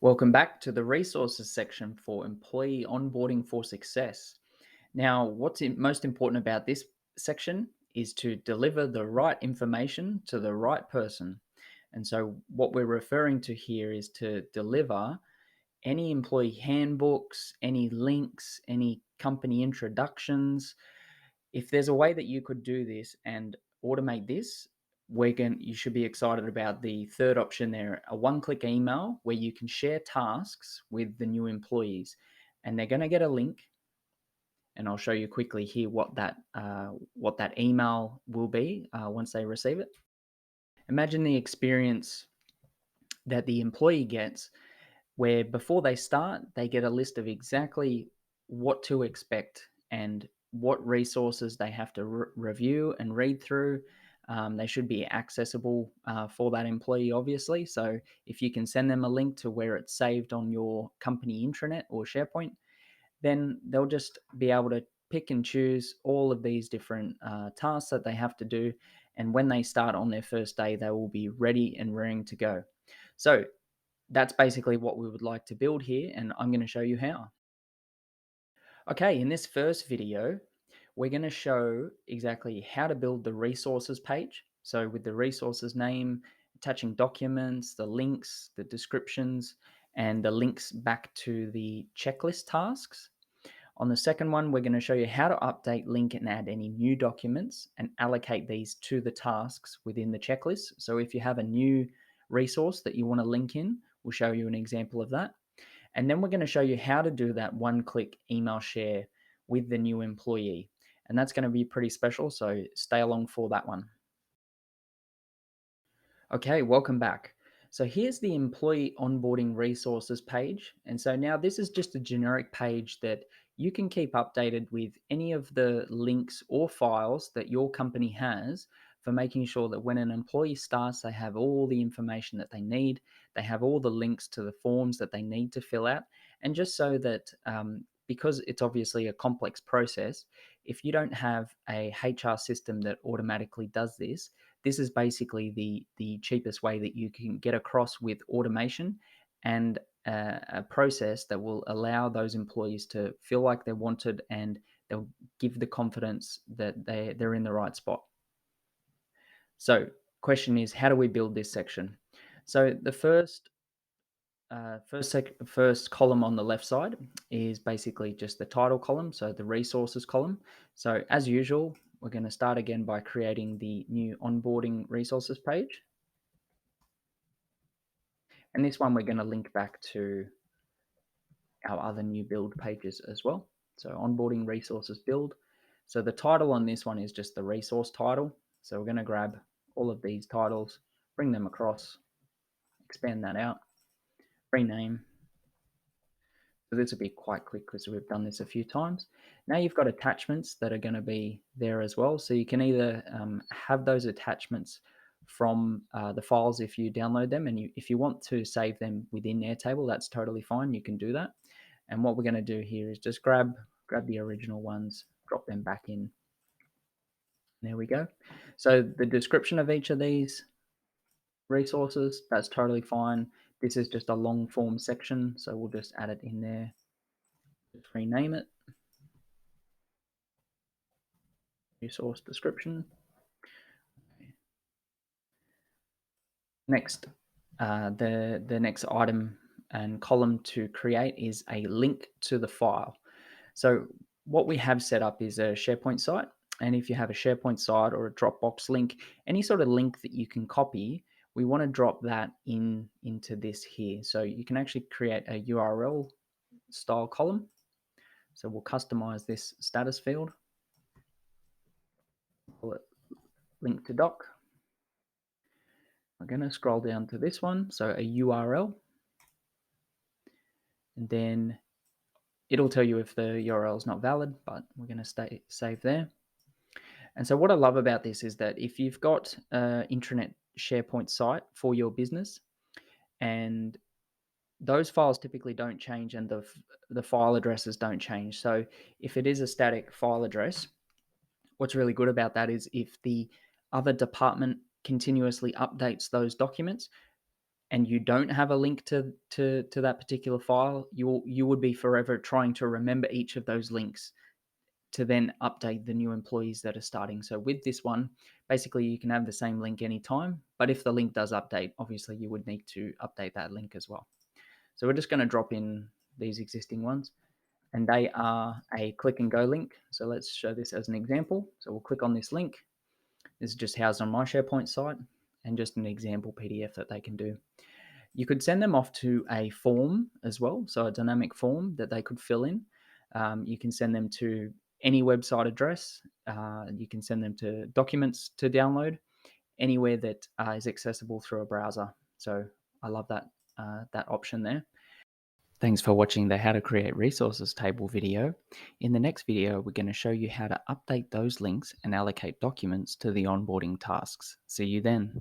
Welcome back to the resources section for employee onboarding for success. Now, most important about this section is to deliver the right information to the right person. And so, what we're referring to here is to deliver any employee handbooks, any links, any company introductions. If there's a way that you could do this and automate this, you should be excited about the third option there, a one-click email where you can share tasks with the new employees, and they're going to get a link. And I'll show you quickly here what that email will be once they receive it. Imagine the experience that the employee gets where before they start, they get a list of exactly what to expect and what resources they have to review and read through. They should be accessible for that employee, obviously. So if you can send them a link to where it's saved on your company intranet or SharePoint, then they'll just be able to pick and choose all of these different tasks that they have to do. And when they start on their first day, they will be ready and raring to go. So that's basically what we would like to build here, and I'm going to show you how. Okay, in this first video, we're going to show exactly how to build the resources page. So with the resources name, attaching documents, the links, the descriptions, and the links back to the checklist tasks. On the second one, we're going to show you how to update, link, and add any new documents and allocate these to the tasks within the checklist. So if you have a new resource that you want to link in, we'll show you an example of that. And then we're going to show you how to do that one-click email share with the new employee. And that's going to be pretty special, so stay along for that one. Okay, welcome back. So here's the employee onboarding resources page. And so now this is just a generic page that you can keep updated with any of the links or files that your company has for making sure that when an employee starts, they have all the information that they need. They have all the links to the forms that they need to fill out. And just so that, because it's obviously a complex process, if you don't have a HR system that automatically does this, this is basically the cheapest way that you can get across with automation and a process that will allow those employees to feel like they're wanted, and they'll give the confidence that they're in the right spot. So question is, how do we build this section? So the first column on the left side is basically just the title column, so the resources column. So as usual, we're going to start again by creating the new onboarding resources page. And this one we're going to link back to our other new build pages as well. So onboarding resources build. So the title on this one is just the resource title. So we're going to grab all of these titles, bring them across, expand that out, rename. So this will be quite quick because we've done this a few times. Now you've got attachments that are going to be there as well. So you can either have those attachments from the files if you download them, and if you want to save them within Airtable, that's totally fine. You can do that. And what we're going to do here is just grab the original ones, drop them back in. There we go. So the description of each of these resources, that's totally fine. This is just a long form section, so we'll just add it in there. Just rename it. Resource description. Next, the next item and column to create is a link to the file. So what we have set up is a SharePoint site. And if you have a SharePoint site or a Dropbox link, any sort of link that you can copy, we want to drop that into this here. So you can actually create a URL style column. So we'll customize this status field. Call it link to doc. We're going to scroll down to this one. So a URL. And then it'll tell you if the URL is not valid, but we're going to save there. And so what I love about this is that if you've got an intranet SharePoint site for your business, and those files typically don't change and the file addresses don't change. So if it is a static file address, what's really good about that is if the other department continuously updates those documents, and you don't have a link to that particular file, you would be forever trying to remember each of those links to then update the new employees that are starting. So with this one, basically you can have the same link anytime, but if the link does update, obviously you would need to update that link as well. So we're just going to drop in these existing ones, and they are a click and go link. So let's show this as an example. So we'll click on this link. This is just housed on my SharePoint site and just an example PDF that they can do. You could send them off to a form as well, so a dynamic form that they could fill in. You can send them to any website address. You can send them to documents to download anywhere that is accessible through a browser. So I love that option there. Thanks for watching the How to Create Resources table video. In the next video, we're going to show you how to update those links and allocate documents to the onboarding tasks. See you then.